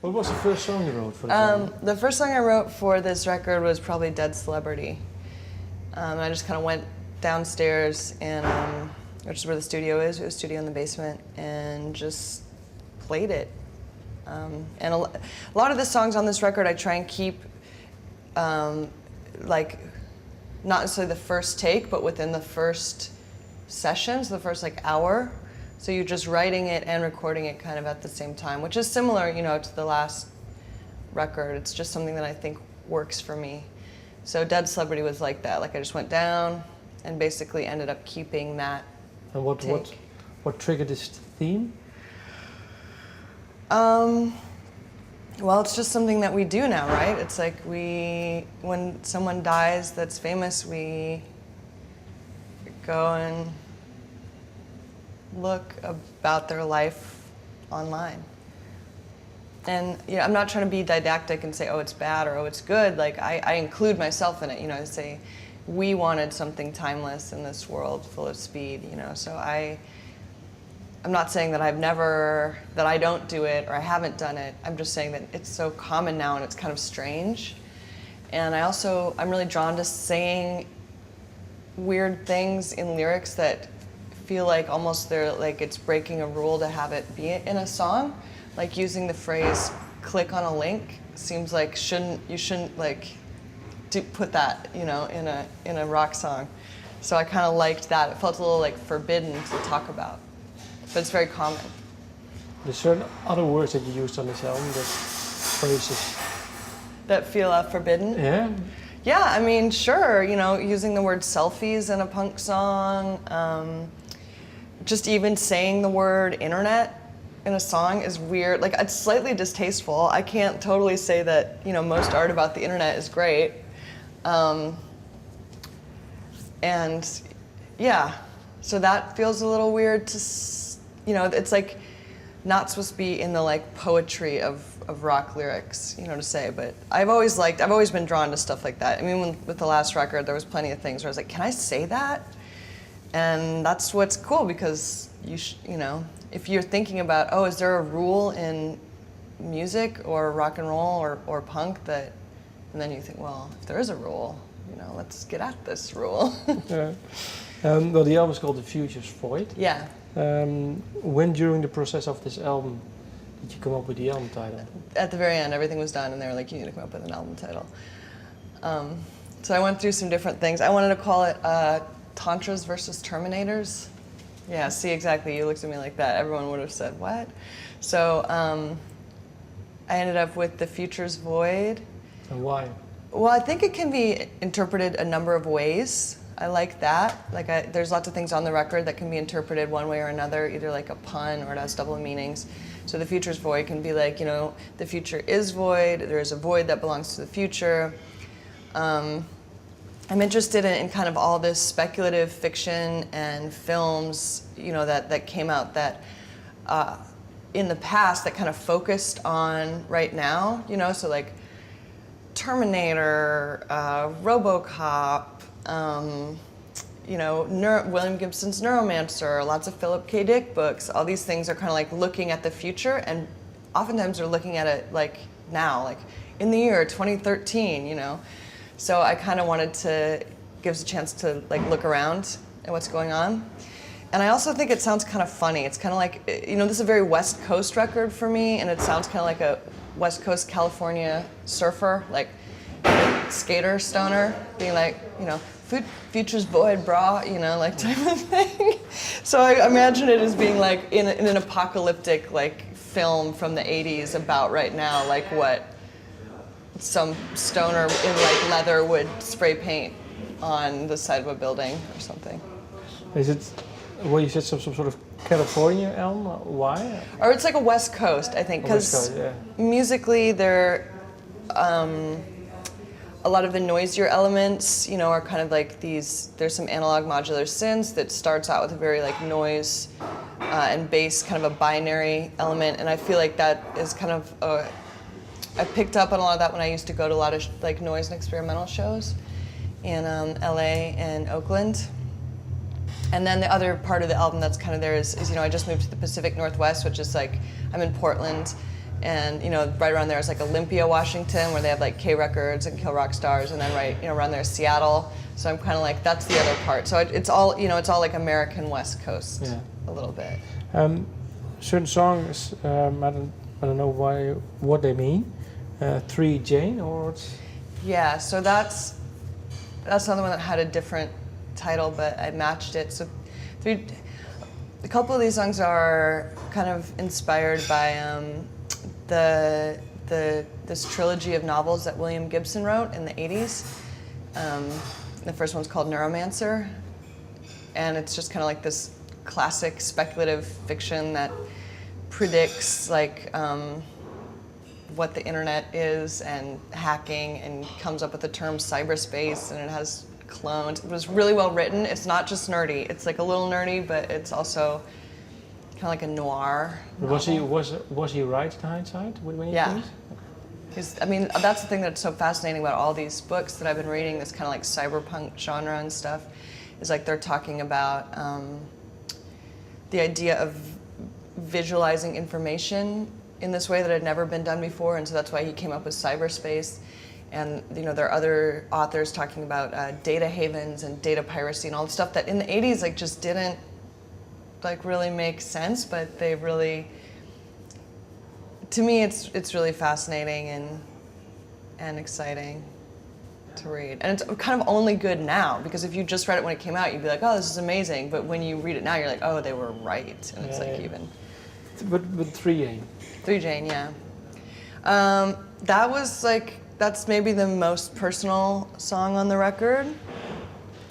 What was the first song you wrote for this album? The first song I wrote for this record was probably Dead Celebrity. I just kind of went downstairs, and which is where the studio is. We have a studio in the basement, and just played it. And a lot of the songs on this record I try and keep like not necessarily the first take, but within the first session, so the first like hour. So you're just writing it and recording it kind of at the same time, which is similar, you know, to the last record. It's just something that I think works for me. So Dead Celebrity was like that. Like I just went down and basically ended up keeping that. And what triggered this theme? Well, it's just something that we do now, right? It's like when someone dies that's famous, we go and look about their life online. And you know, I'm not trying to be didactic and say, oh, it's bad or oh, it's good. Like I include myself in it, you know, I say, we wanted something timeless in this world full of speed, you know, so I'm not saying that that I don't do it or I haven't done it. I'm just saying that it's so common now and it's kind of strange. And I'm really drawn to saying weird things in lyrics that feel like almost it's breaking a rule to have it be in a song. Like using the phrase "click on a link" seems like you shouldn't like put that, you know, in a rock song. So I kind of liked that. It felt a little like forbidden to talk about, but it's very common. There's certain other words that you used on this album, that phrases that feel forbidden. Yeah. Yeah, I mean, sure. You know, using the word selfies in a punk song. Just even saying the word internet in a song is weird. Like, it's slightly distasteful. I can't totally say that, you know, most art about the internet is great. And yeah, so that feels a little weird to, you know, it's like not supposed to be in the like poetry of rock lyrics, you know, to say, but I've always been drawn to stuff like that. I mean, with the last record, there was plenty of things where I was like, can I say that? And that's what's cool, because you know, if you're thinking about, oh, is there a rule in music or rock and roll or punk that, and then you think, well, if there is a rule, you know, let's get at this rule. Yeah. Well, the album is called The Future's Void. Yeah. When during the process of this album did you come up with the album title? At the very end, everything was done, and they were like, you need to come up with an album title. So I went through some different things. I wanted to call it Tantras versus Terminators. Yeah, see, exactly. You looked at me like that. Everyone would have said, what? So I ended up with The Future's Void. And why? Well, I think it can be interpreted a number of ways. I like that. Like, there's lots of things on the record that can be interpreted one way or another, either like a pun or it has double meanings. So The Future's Void can be like, you know, the future is void. There is a void that belongs to the future. I'm interested in kind of all this speculative fiction and films, you know, that came out that in the past that kind of focused on right now, you know, so like Terminator, RoboCop, you know, William Gibson's Neuromancer, lots of Philip K. Dick books. All these things are kind of like looking at the future, and oftentimes they're looking at it like now, like in the year 2013, you know. So I kind of wanted to give us a chance to like look around at what's going on. And I also think it sounds kind of funny. It's kind of like, you know, this is a very West Coast record for me, and it sounds kind of like a West Coast California surfer, like skater, stoner, being like, you know, future's void, brah, you know, like type of thing. So I imagine it as being like in an apocalyptic like film from the 80s about right now, like what some stoner in like leather would spray paint on the side of a building or something. Is it, well, you said some sort of California album? Why? Or it's like a West Coast, I think, because yeah. Musically they're a lot of the noisier elements, you know, are kind of like these, there's some analog modular synths that starts out with a very like noise and bass, kind of a binary element, and I feel like that is kind of I picked up on a lot of that when I used to go to a lot of like noise and experimental shows in LA and Oakland. And then the other part of the album that's kind of there is, you know, I just moved to the Pacific Northwest, which is like, I'm in Portland, And right around there is like Olympia, Washington, where they have like K Records and Kill Rock Stars, and then around there is Seattle. So I'm kind of like, that's the other part. So it's all it's all like American West Coast, a little bit. Certain songs, I don't know what they mean. 3 Jane or it's... Yeah, so that's another one that had a different title, but I matched it. So a couple of these songs are kind of inspired by this trilogy of novels that William Gibson wrote in the 80s. The first one's called Neuromancer, and it's just kind of like this classic speculative fiction that predicts like what the internet is and hacking, and comes up with the term cyberspace, and it has clones. It was really well written. It's not just nerdy. It's like a little nerdy, but it's also kind of like a noir novel. Was he right in hindsight when he Yeah. I mean, that's the thing that's so fascinating about all these books that I've been reading, this kind of like cyberpunk genre and stuff, is like they're talking about the idea of visualizing information in this way that had never been done before, and so that's why he came up with cyberspace. And there are other authors talking about data havens and data piracy and all the stuff that in the 80s like just didn't like really make sense, but they really, to me, it's really fascinating and exciting to read. And it's kind of only good now, because if you just read it when it came out, you'd be like, oh, this is amazing. But when you read it now, you're like, oh, they were right. And it's like even. But 3 Jane. 3 Jane, yeah. That was like, that's maybe the most personal song on the record.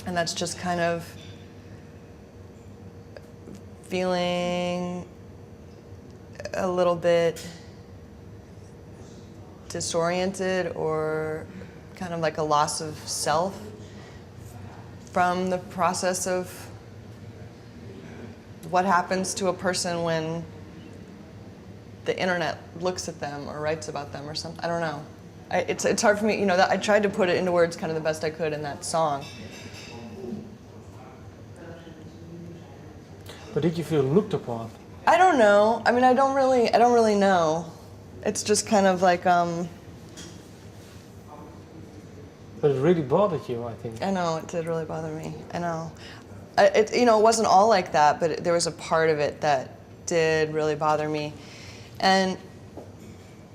And that's just kind of feeling a little bit disoriented, or kind of like a loss of self from the process of what happens to a person when the internet looks at them or writes about them or something. I don't know. It's hard for me, that I tried to put it into words kind of the best I could in that song. But did you feel looked upon? I don't know. I mean, I don't really know. It's just kind of like, But it really bothered you, I think. I know, it did really bother me. I know. It wasn't all like that, but there was a part of it that did really bother me. And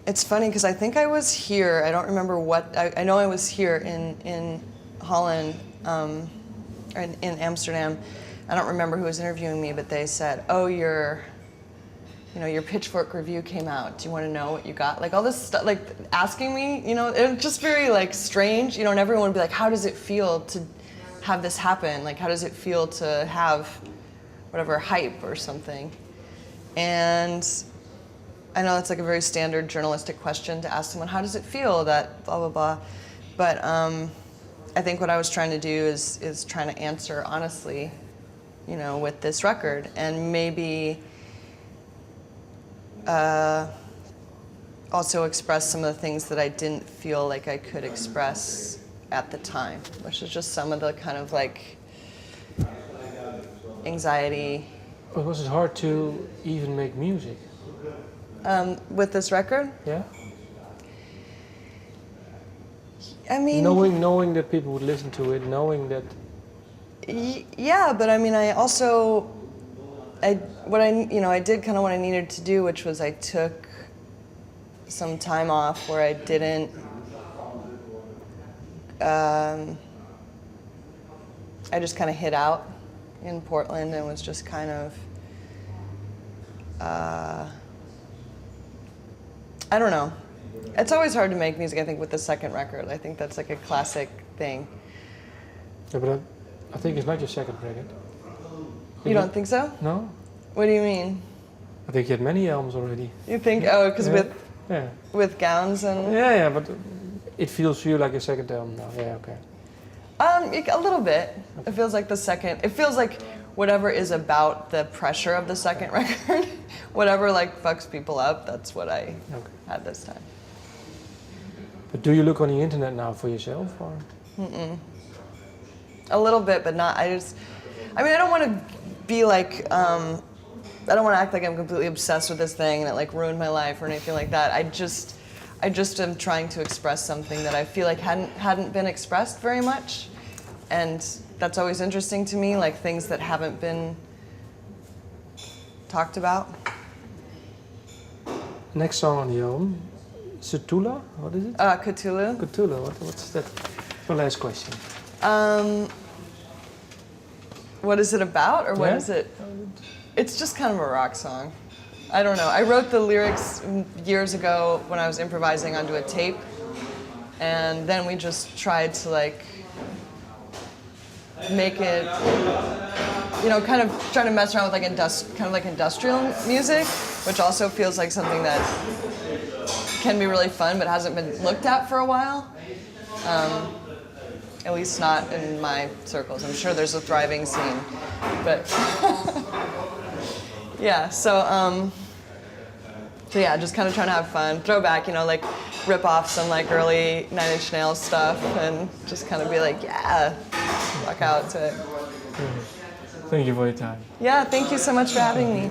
it's funny, because I think I was here, I don't remember what, I know I was here in Holland, or in Amsterdam. I don't remember who was interviewing me, but they said, oh, your Pitchfork review came out. Do you want to know what you got? Like all this stuff, like asking me, it was just very like strange, and everyone would be like, how does it feel to have this happen? Like, how does it feel to have whatever hype or something? And I know it's like a very standard journalistic question to ask someone, how does it feel that blah, blah, blah. But I think what I was trying to do is trying to answer honestly, with this record, and maybe also express some of the things that I didn't feel like I could express at the time, which is just some of the kind of like anxiety. But was it hard to even make music? With this record? Yeah. I mean, knowing that people would listen to it, knowing that. Yeah, but I mean, I also, I did kind of what I needed to do, which was I took some time off where I didn't. I just kind of hid out in Portland and was just kind of. I don't know. It's always hard to make music, I think, with the second record. I think that's like a classic thing. Yeah, but I think it's not your second record. You don't think so? No. What do you mean? I think you had many albums already. You think? Oh, because with Gowns and. Yeah, but it feels to you like your second album now. Yeah, okay. A little bit. Okay. It feels like the second. It feels like whatever is about the pressure of the second record, whatever like fucks people up. That's what I had this time. But do you look on the internet now for yourself, or? Mm-mm. A little bit, but not. I don't want to be like I don't want to act like I'm completely obsessed with this thing and it like ruined my life or anything like that. I just am trying to express something that I feel like hadn't been expressed very much, and that's always interesting to me, like things that haven't been talked about. Next song on the album, Cthulu, what is it? Cthulu. Cthulhu, what's that? My last question. What is it about, or what is it? It's just kind of a rock song. I don't know. I wrote the lyrics years ago when I was improvising onto a tape, and then we just tried to like make it, you know, kind of trying to mess around with like industrial music, which also feels like something that can be really fun but hasn't been looked at for a while. At least not in my circles. I'm sure there's a thriving scene, but yeah. So yeah, just kind of trying to have fun, throw back, you know, like rip off some like early Nine Inch Nails stuff, and just kind of be like, yeah, rock out to it. Thank you for your time. Yeah, thank you so much for having me.